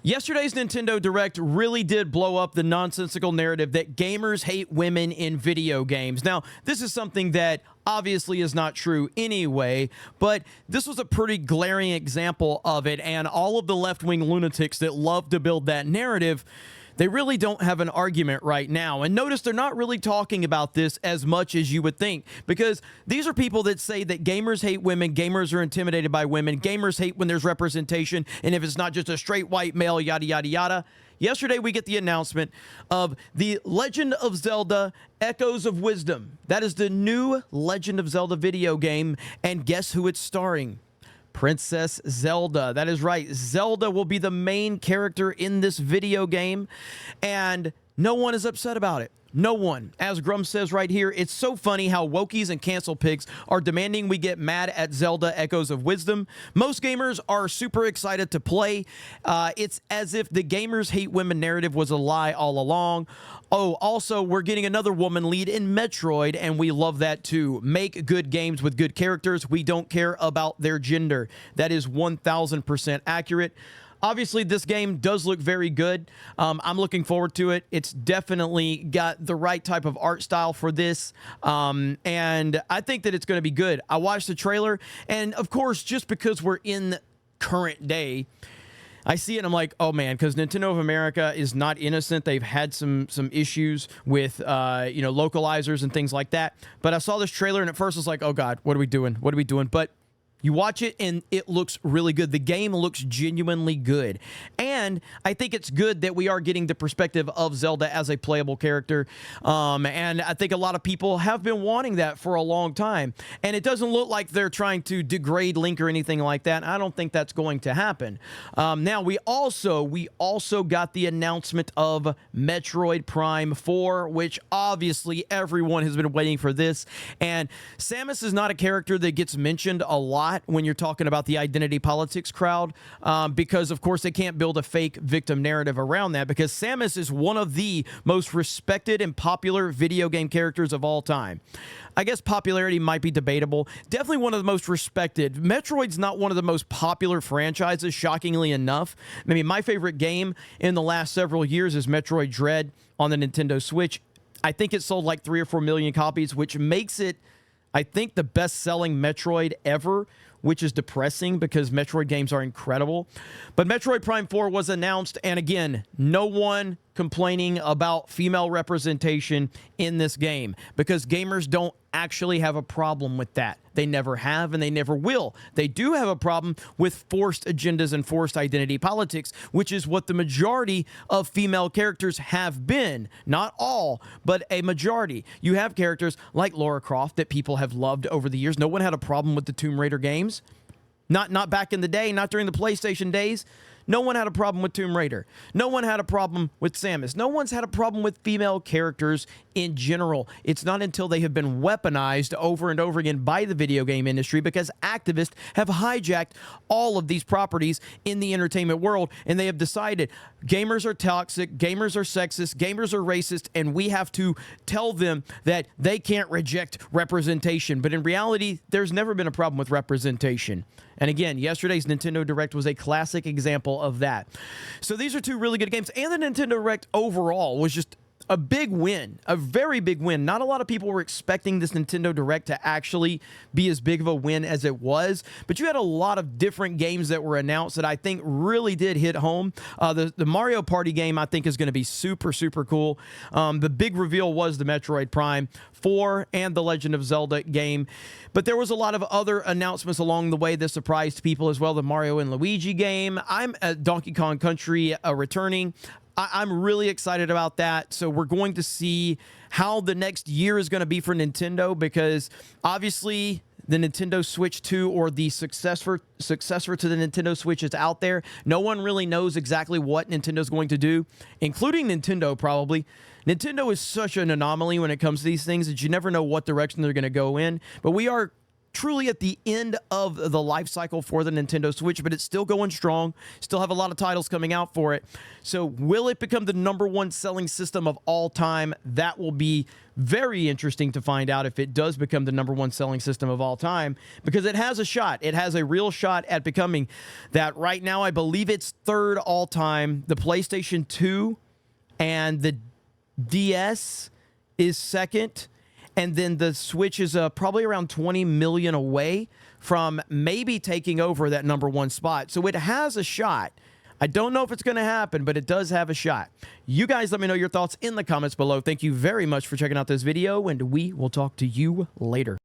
Yesterday's Nintendo Direct really did blow up the nonsensical narrative that gamers hate women in video games. Now, this is something that obviously is not true anyway, but this was a pretty glaring example of it, and all of the left-wing lunatics that love to build that narrative, they really don't have an argument right now. And notice they're not really talking about this as much as you would think, because these are people that say that gamers hate women, gamers are intimidated by women, gamers hate when there's representation, and if it's not just a straight white male, yada, yada, yada. Yesterday, we get the announcement of The Legend of Zelda Echoes of Wisdom. That is the new Legend of Zelda video game, and guess who it's starring? Princess Zelda. That is right. Zelda will be the main character in this video game, and no one is upset about it. No one. As Grum says right here, it's so funny how wokies and cancel pigs are demanding we get mad at Zelda Echoes of Wisdom. Most gamers are super excited to play. It's as if the gamers hate women narrative was a lie all along. Oh, also, we're getting another woman lead in Metroid, and we love that too. Make good games with good characters. We don't care about their gender. That is 1000% accurate. Obviously, this game does look very good. I'm looking forward to it. It's definitely got the right type of art style for this, and I think that it's going to be good. I watched the trailer, and of course, just because we're in current day, I see it and I'm like, oh man, because Nintendo of America is not innocent. They've had some issues with localizers and things like that. But I saw this trailer and at first I was like, oh god, what are we doing? What are we doing? But you watch it, and it looks really good. The game looks genuinely good. And I think it's good that we are getting the perspective of Zelda as a playable character. And I think a lot of people have been wanting that for a long time. And it doesn't look like they're trying to degrade Link or anything like that. I don't think that's going to happen. Now, we also got the announcement of Metroid Prime 4, which obviously everyone has been waiting for this. And Samus is not a character that gets mentioned a lot when you're talking about the identity politics crowd, because of course they can't build a fake victim narrative around that, because Samus is one of the most respected and popular video game characters of all time. I guess popularity might be debatable. Definitely one of the most respected. Metroid's not one of the most popular franchises, shockingly enough. I mean, my favorite game in the last several years is Metroid Dread on the Nintendo Switch. I think it sold like 3 or 4 million copies, which makes it, I think, the best-selling Metroid ever, which is depressing because Metroid games are incredible. But Metroid Prime 4 was announced, and again, no one complaining about female representation in this game, because gamers don't actually have a problem with that. They never have, and they never will. They do have a problem with forced agendas and forced identity politics, which is what the majority of female characters have been. Not all, but a majority. You have characters like Lara Croft that people have loved over the years. No one had a problem with the Tomb Raider games. Not back in the day, not during the PlayStation days. No one had a problem with Tomb Raider. No one had a problem with Samus. No one's had a problem with female characters in general. It's not until they have been weaponized over and over again by the video game industry, because activists have hijacked all of these properties in the entertainment world, and they have decided gamers are toxic, gamers are sexist, gamers are racist, and we have to tell them that they can't reject representation. But in reality, there's never been a problem with representation. And again, yesterday's Nintendo Direct was a classic example of that. So these are two really good games, and the Nintendo Direct overall was just a big win, a very big win. Not a lot of people were expecting this Nintendo Direct to actually be as big of a win as it was, but you had a lot of different games that were announced that I think really did hit home. The Mario Party game, I think, is going to be super, super cool. The big reveal was the Metroid Prime 4 and the Legend of Zelda game, but there was a lot of other announcements along the way that surprised people as well. The Mario and Luigi game. I'm at Donkey Kong Country returning. I'm really excited about that. So we're going to see how the next year is going to be for Nintendo, because obviously the Nintendo Switch 2, or the successor to the Nintendo Switch, is out there. No one really knows exactly what Nintendo's going to do, including Nintendo probably. Nintendo is such an anomaly when it comes to these things that you never know what direction they're going to go in. But we are truly at the end of the life cycle for the Nintendo Switch, but it's still going strong. Still have a lot of titles coming out for it. So will it become the #1 selling system of all time? That will be very interesting to find out if it does become the #1 selling system of all time, because it has a shot. It has a real shot at becoming that. Right now, I believe it's third all time. The PlayStation 2 and the DS is second. And then the Switch is probably around 20 million away from maybe taking over that #1 spot. So it has a shot. I don't know if it's going to happen, but it does have a shot. You guys let me know your thoughts in the comments below. Thank you very much for checking out this video, and we will talk to you later.